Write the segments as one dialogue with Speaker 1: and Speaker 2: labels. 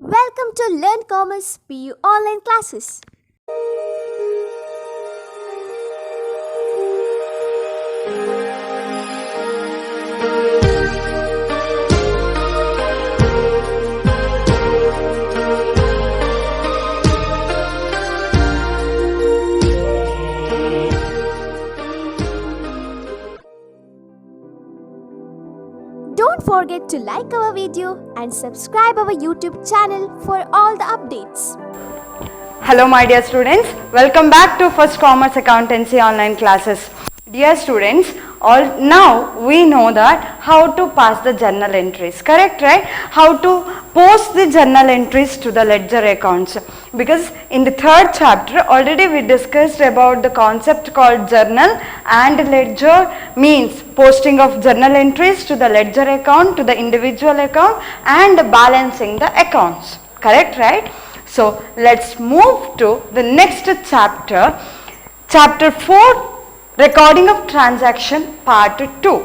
Speaker 1: Welcome to Learn Commerce PU online classes. Don't forget to like our video and subscribe our YouTube channel for all the updates.
Speaker 2: Hello my dear students, welcome back to First Commerce Accountancy online classes. Dear students, now we know that how to pass the journal entries, correct, right? How to post the journal entries to the ledger accounts, because in the third chapter already we discussed about the concept called journal and ledger, means posting of journal entries to the ledger account, to the individual account, and balancing the accounts, correct, right? So let's move to the next chapter, chapter 4, recording of transaction part 2.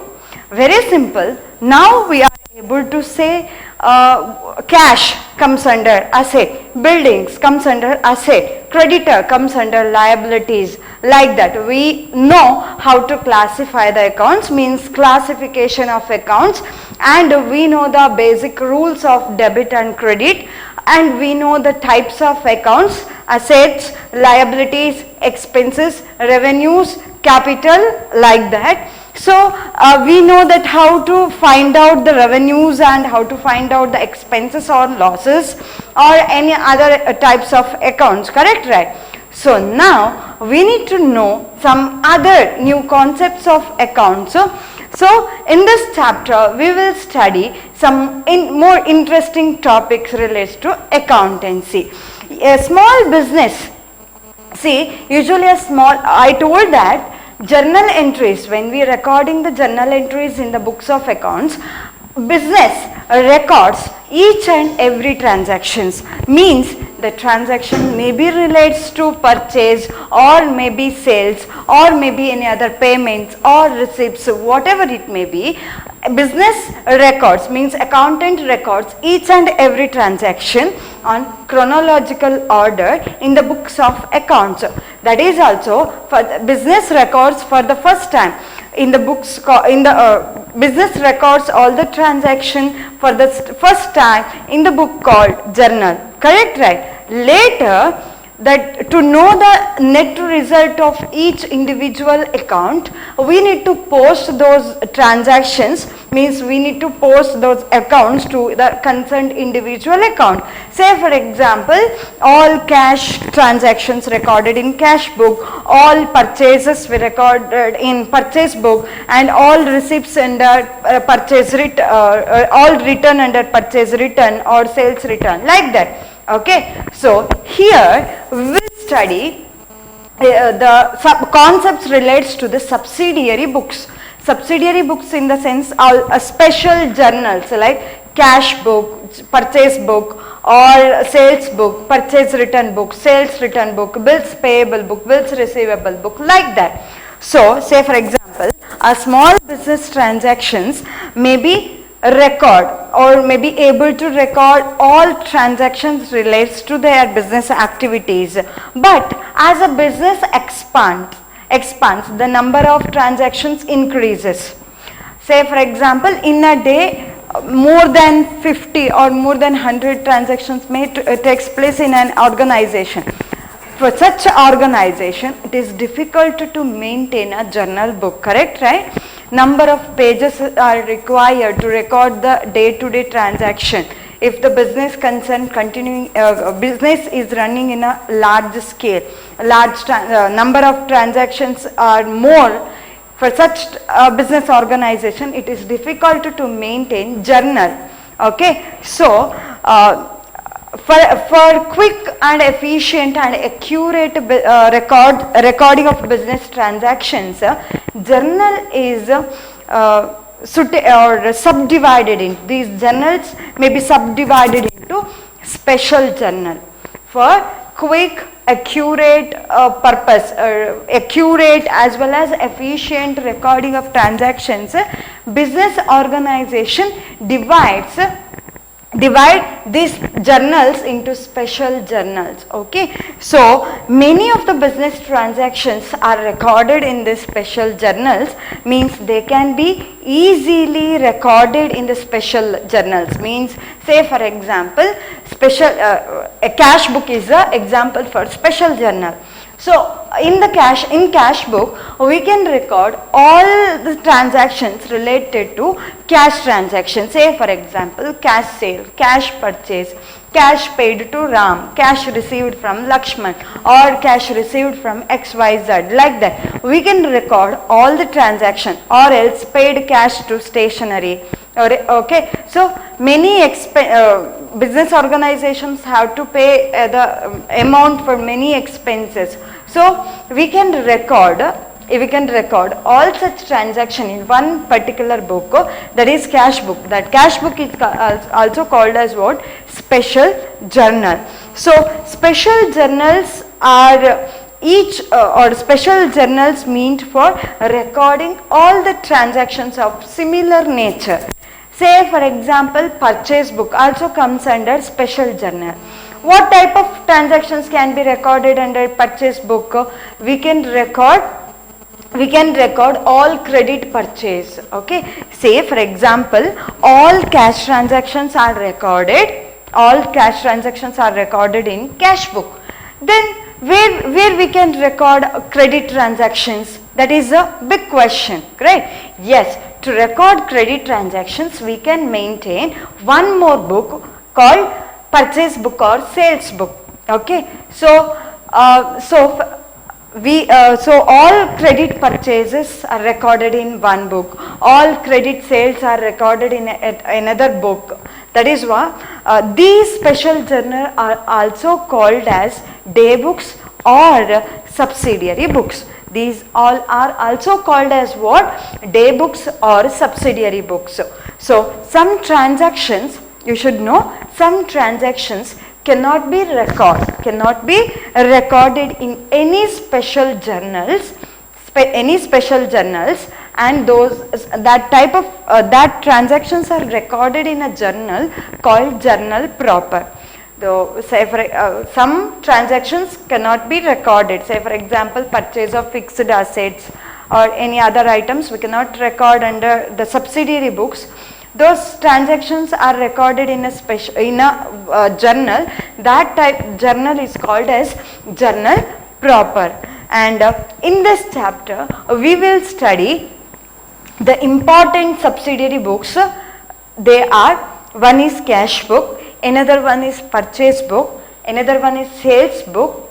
Speaker 2: Very simple. Now we are able to say cash comes under asset, buildings comes under asset, creditor comes under liabilities, like that. We know how to classify the accounts, means classification of accounts, and we know the basic rules of debit and credit, and we know the types of accounts: assets, liabilities, expenses, revenues, capital, like that. So we know that how to find out the revenues and how to find out the expenses or losses or any other types of accounts, correct, right? So now we need to know some other new concepts of accounts. So in this chapter we will study some more interesting topics related to accountancy. A small business, see, usually I told that journal entries, when we are recording the journal entries in the books of accounts, business records each and every transactions, means the transaction maybe relates to purchase or maybe sales or maybe any other payments or receipts, whatever it may be. Business records, means accountant records each and every transaction on chronological order in the books of accounts. That is also for the business records for the first time in the books, in the business records all the transaction for the first time in the book called journal, correct, right? Later, that to know the net result of each individual account, we need to post those transactions, means we need to post those accounts to the concerned individual account. Say for example, all cash transactions recorded in cash book, all purchases were recorded in purchase book, and all receipts under purchase all written under purchase return or sales return, like that. Okay, so here we will study the concepts relates to the subsidiary books. Subsidiary books in the sense are special journals like cash book, purchase book, or sales book, purchase return book, sales return book, bills payable book, bills receivable book, like that. So say for example, a small business transactions may be record or may be able to record all transactions relates to their business activities, but as a business expands, the number of transactions increases. Say for example, in a day more than 50 or more than 100 transactions may takes place in an organization. For such organization, it is difficult to maintain a journal book, correct, right? Number of pages are required to record the day-to-day transaction. If the business concern business is running in a large scale, number of transactions are more. For such a business organization, it is difficult to maintain journal. Okay, so for quick and efficient and accurate recording of business transactions, journal is subdivided in these journals may be subdivided into special journal for quick, accurate purpose, accurate as well as efficient recording of transactions. Business organization divides divide these journals into special journals. Okay, so many of the business transactions are recorded in these special journals, means they can be easily recorded in the special journals. Means, say for example, special a cash book is a example for special journal. So in cash book, we can record all the transactions related to cash transactions. Say for example, cash sale, cash purchase, cash paid to Ram, cash received from Lakshman, or cash received from XYZ, like that. We can record all the transaction, or else paid cash to stationery. Okay, so many business organizations have to pay the amount for many expenses. So we can record all such transaction in one particular book, that is cash book. That cash book is also called as what? Special journal. So special journals are or special journals meant for recording all the transactions of similar nature. Say for example, purchase book also comes under special journal. What type of transactions can be recorded under purchase book? We can record all credit purchase. Okay, say for example, all cash transactions are recorded in cash book. Then where we can record credit transactions? That is a big question, right? Yes, to record credit transactions, we can maintain one more book called purchase book or sales book. Okay, so all credit purchases are recorded in one book, all credit sales are recorded in another book. That is why these special journals are also called as day books or subsidiary books. These all are also called as what? Day books or subsidiary books. So some transactions, you should know, some transactions cannot be recorded in any special journals, and that transactions are recorded in a journal called journal proper. Though, say for some transactions cannot be recorded. Say for example, purchase of fixed assets or any other items we cannot record under the subsidiary books. Those transactions are recorded in a journal. That type journal is called as journal proper. And in this chapter, we will study the important subsidiary books. They are, one is cash book, another one is purchase book, another one is sales book,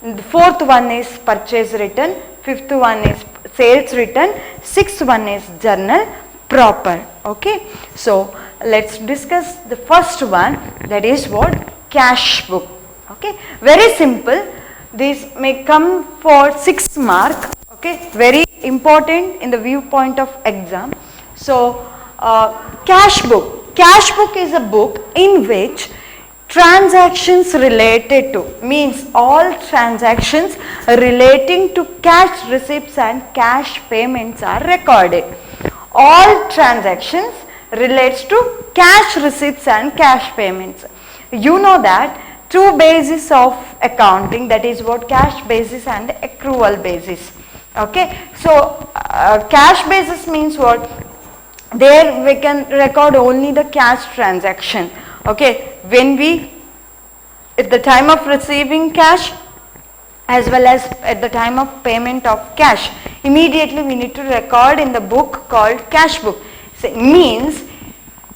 Speaker 2: the fourth one is purchase return, fifth one is sales return, sixth one is journal proper. Okay, so let's discuss the first one, that is what? Cash book. Okay, very simple. This may come for 6 mark. Okay, very important in the viewpoint of exam. So cash book is a book in which transactions related to, means all transactions relating to cash receipts and cash payments are recorded. All transactions relates to cash receipts and cash payments. You know that two bases of accounting, that is what? Cash basis and accrual basis. Okay, so cash basis means what? There we can record only the cash transaction. Okay, when we, at the time of receiving cash as well as at the time of payment of cash, immediately we need to record in the book called cash book. So it means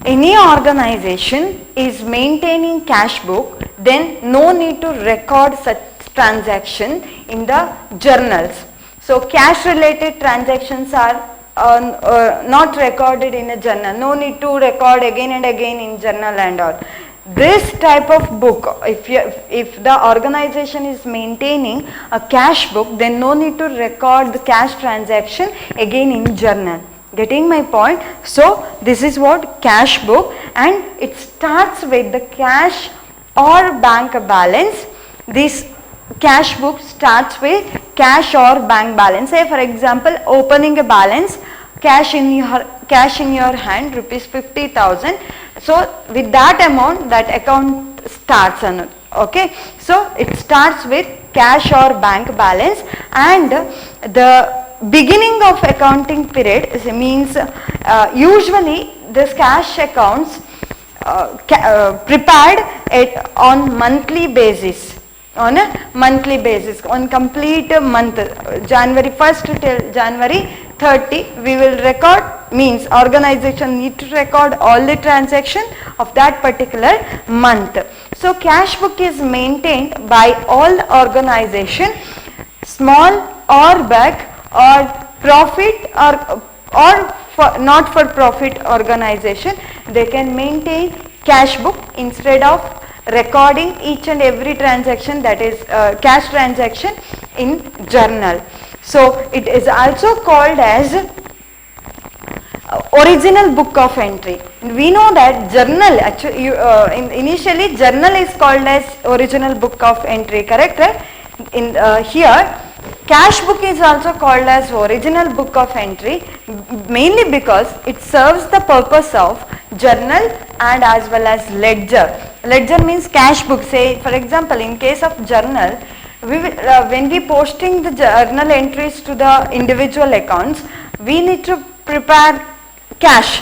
Speaker 2: any organization is maintaining cash book, then no need to record such transaction in the journals. So cash related transactions are not recorded in a journal. No need to record again and again in journal and all. This type of book, if the organization is maintaining a cash book, then no need to record the cash transaction again in journal. Getting my point? So this is what? Cash book, and it starts with the cash or bank balance. This cash book starts with cash or bank balance. Say for example, opening a balance, cash in your hand, rupees 50,000. So with that amount, that account starts on, okay. So it starts with cash or bank balance, and the beginning of accounting period means usually this cash accounts prepared on monthly basis, on complete month, January 1st till January 30, we will record, means organization need to record all the transaction of that particular month. So cash book is maintained by all organization, small or big, or profit or for not for profit organization. They can maintain cash book instead of recording each and every transaction, that is cash transaction, in journal. So it is also called as original book of entry. We know that journal, actually initially journal is called as original book of entry, correct, right? In here cash book is also called as original book of entry, mainly because it serves the purpose of journal and as well as ledger. Ledger means cash book. Say for example, in case of journal, we will, when we posting the journal entries to the individual accounts, we need to prepare cash.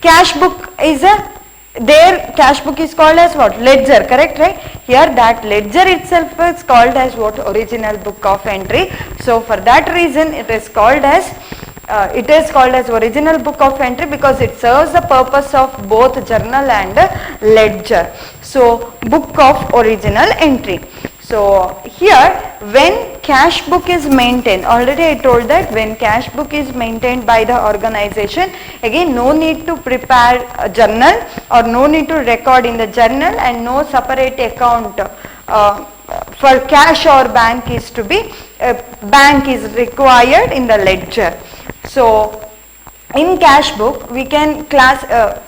Speaker 2: Cash book is their cash book is called as what? Ledger, correct, right? Here that ledger itself is called as what? Original book of entry. So for that reason it is called as original book of entry, because it serves the purpose of both journal and ledger. So book of original entry. So here when cash book is maintained, already I told that when cash book is maintained by the organization, again no need to prepare a journal or no need to record in the journal, and no separate account for cash or bank is to be, bank is required in the ledger. So in cash book we can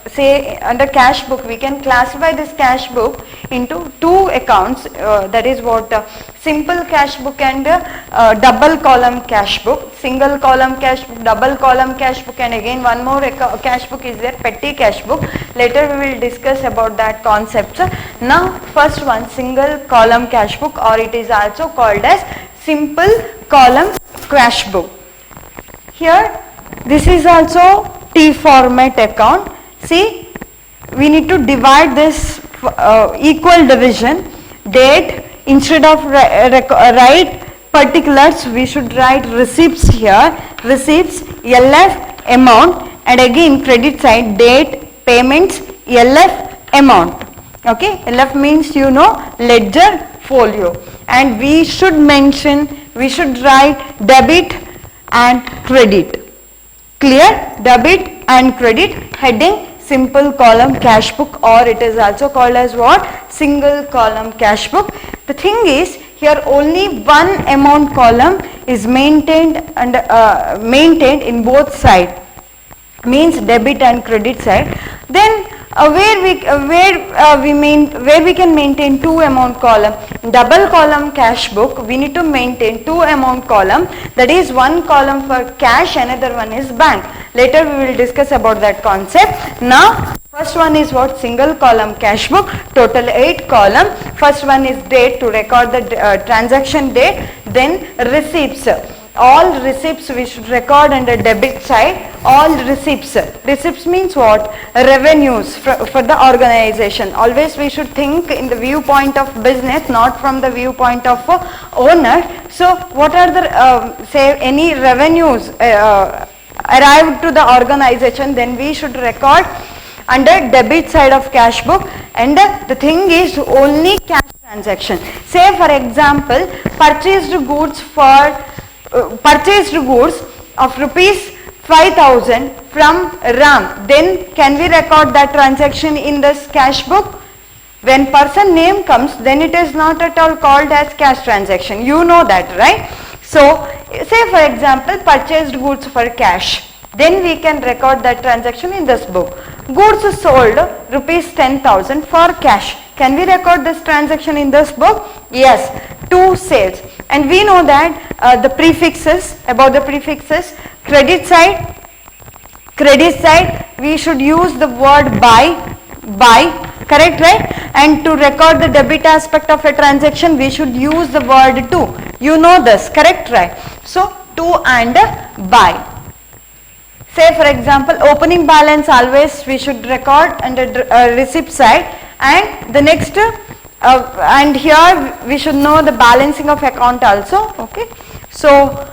Speaker 2: say under cash book we can classify this cash book into two accounts, that is what simple cash book and double column cash book. Single column cash book, double column cash book, and again one more cash book is there, petty cash book. Later we will discuss about that concept. Now first one, single column cash book, or it is also called as simple column cash book. Here this is also T format account. See, we need to divide this equal division. Date, instead of write particulars, we should write receipts here. Receipts, LF, amount, and again credit side, date, payments, LF, amount. Okay, LF means you know ledger folio, and we should write debit and credit. Clear? Debit and credit, heading simple column cash book, or it is also called as what? Single column cash book. The thing is, here only one amount column is maintained and maintained in both sides, means debit and credit side. Then where we can maintain two amount column. Double column cash book, we need to maintain two amount column, that is one column for cash, another one is bank. Later we will discuss about that concept. Now first one is what? Single column cash book, total 8 column. First one is date, to record the transaction date. Then receipts, all receipts we should record under debit side. All receipts, receipts means what? Revenues for the organization. Always we should think in the viewpoint of business, not from the viewpoint of owner. So what are the say any revenues arrived to the organization, then we should record under debit side of cash book. And the thing is only cash transaction. Say for example, purchased goods of rupees 5,000 from Ram, then can we record that transaction in this cash book? When person name comes, then it is not at all called as cash transaction. You know that, right? So say for example, purchased goods for cash, then we can record that transaction in this book. Goods sold rupees 10,000 for cash, can we record this transaction in this book? Yes, two sales. And we know that the prefixes, about the prefixes, credit side we should use the word by, by, correct, right? And to record the debit aspect of a transaction, we should use the word to. You know this, correct, right? So to and by. Say for example, opening balance always we should record under receipt side, and the next and here we should know the balancing of account also. Okay, so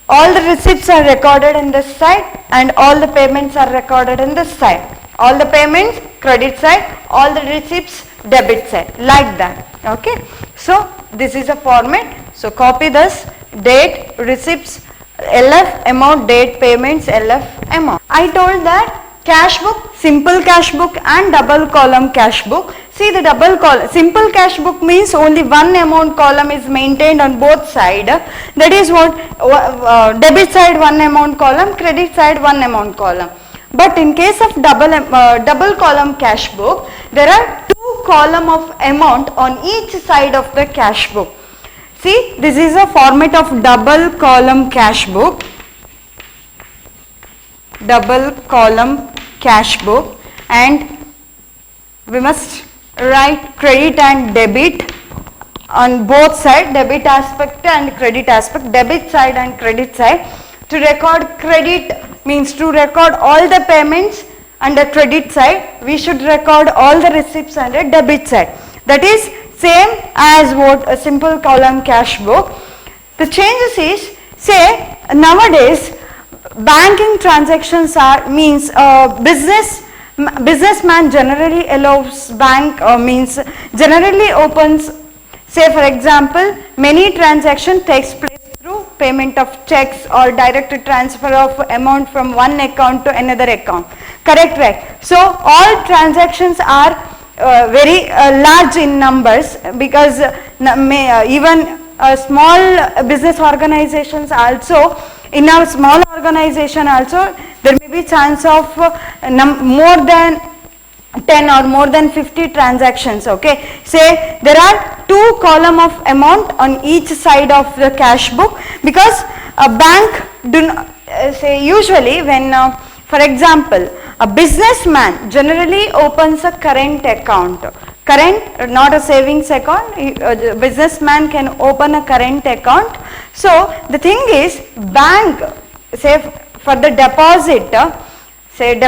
Speaker 2: all the receipts are recorded in this side and all the payments are recorded in this side. All the payments credit side, all the receipts debit side, like that. Okay, so this is a format. So copy this: date, receipts, LF, amount, date, payments, LF, amount. I told that cash book, simple cash book and double column cash book. See the double column, simple cash book means only one amount column is maintained on both sides. That is what debit side one amount column, credit side one amount column. But in case of double column cash book, there are two column of amount on each side of the cash book. See, this is a format of double column cash book. Double column cash book, and we must write credit and debit on both sides, debit aspect and credit aspect, debit side and credit side. To record credit means to record all the payments under credit side, we should record all the receipts under debit side. That is same as what a simple column cash book. The changes is, say nowadays banking transactions are means businessman generally allows bank means generally opens, say for example, many transaction takes place through payment of checks or direct transfer of amount from one account to another account, correct, right? So all transactions are very large in numbers, because even small business organizations also, in a small organization also there may be chance of more than 10 or more than 50 transactions. Okay, say there are two column of amount on each side of the cash book, because a bank do not, say usually when for example a businessman generally opens a current account, current, not a savings account. A businessman can open a current account. So the thing is, bank, say for the deposit, say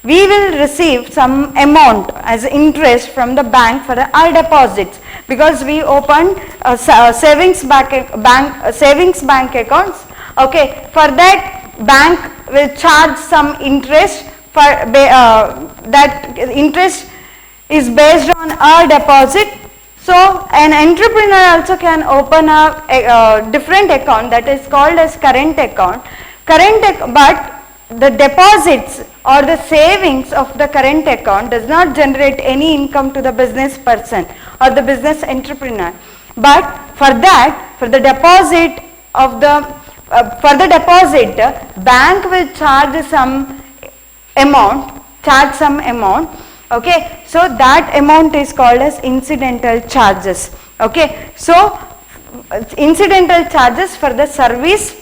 Speaker 2: we will receive some amount as interest from the bank for our deposits, because we opened savings bank accounts. Okay, for that bank will charge some interest for that interest is based on our deposit. So an entrepreneur also can open a different account that is called as current account. But the deposits or the savings of the current account does not generate any income to the business person or the business entrepreneur. But for that, for the deposit of the bank will charge some amount. Okay, so that amount is called as incidental charges. Okay, so incidental charges for the service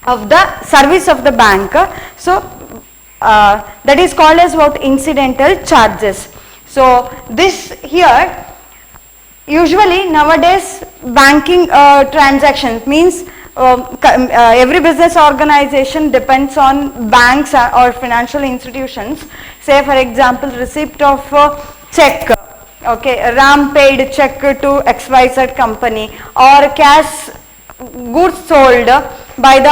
Speaker 2: of the bank. So that is called as what? Incidental charges. So this here, usually nowadays banking transactions means every business organization depends on banks or financial institutions. Say for example, receipt of check, okay, RAM paid check to XYZ company, or cash goods sold by the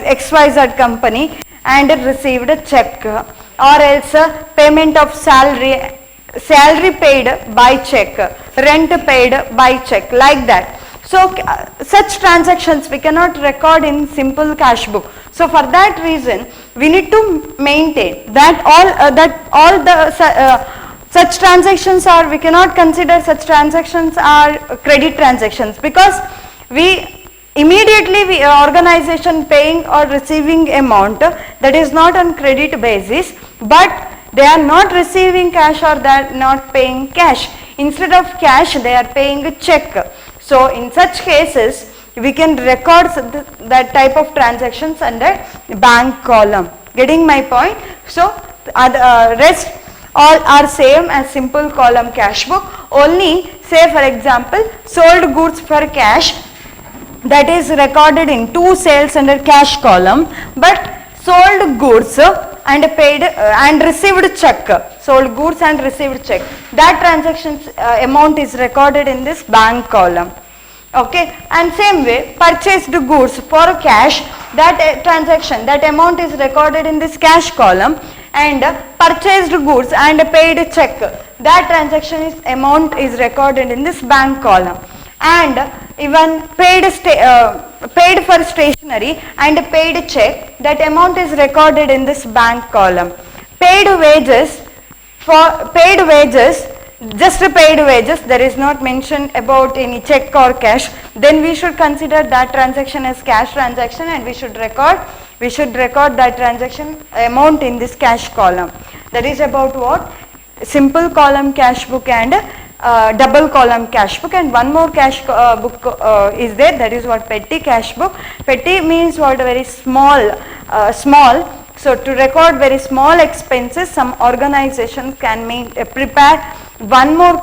Speaker 2: XYZ company and received a check, or else payment of salary paid by check, rent paid by check, like that. So such transactions we cannot record in simple cash book. So for that reason we need to maintain that such transactions are, we cannot consider such transactions are credit transactions, because we immediately organization paying or receiving amount that is not on credit basis, but they are not receiving cash or they are not paying cash. Instead of cash they are paying a check. So in such cases we can record that type of transactions under bank column. Getting my point? So rest all are same as simple column cash book. Only say for example sold goods for cash, that is recorded in two sales under cash column, but sold goods and paid and received check, sold goods and received check, that transaction amount is recorded in this bank column. Okay, and same way purchased goods for cash, that transaction, that amount is recorded in this cash column, and purchased goods and paid check, that transaction amount is recorded in this bank column. And even paid for stationery and paid check, that amount is recorded in this bank column. Paid wages, just paid wages, there is not mention about any check or cash, then we should consider that transaction as cash transaction, and we should record that transaction amount in this cash column. That is about what? Simple column cash book and double column cash book. And one more cash book is there, that is what? Petty cash book. Petty means what? Very small. So to record very small expenses, some organizations can prepare one more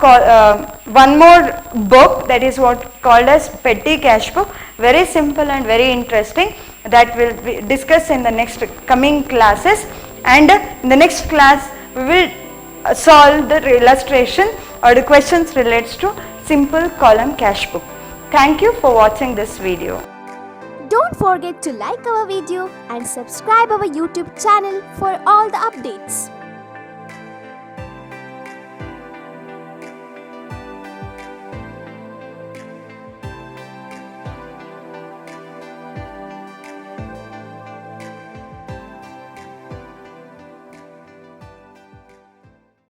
Speaker 2: book, that is what called as petty cash book. Very simple and very interesting, that will be discussed in the next coming classes. And in the next class we will solve the illustration or the questions relates to simple column cash book. Thank you for watching this video.
Speaker 1: Don't forget to like our video and subscribe our YouTube channel for all the updates.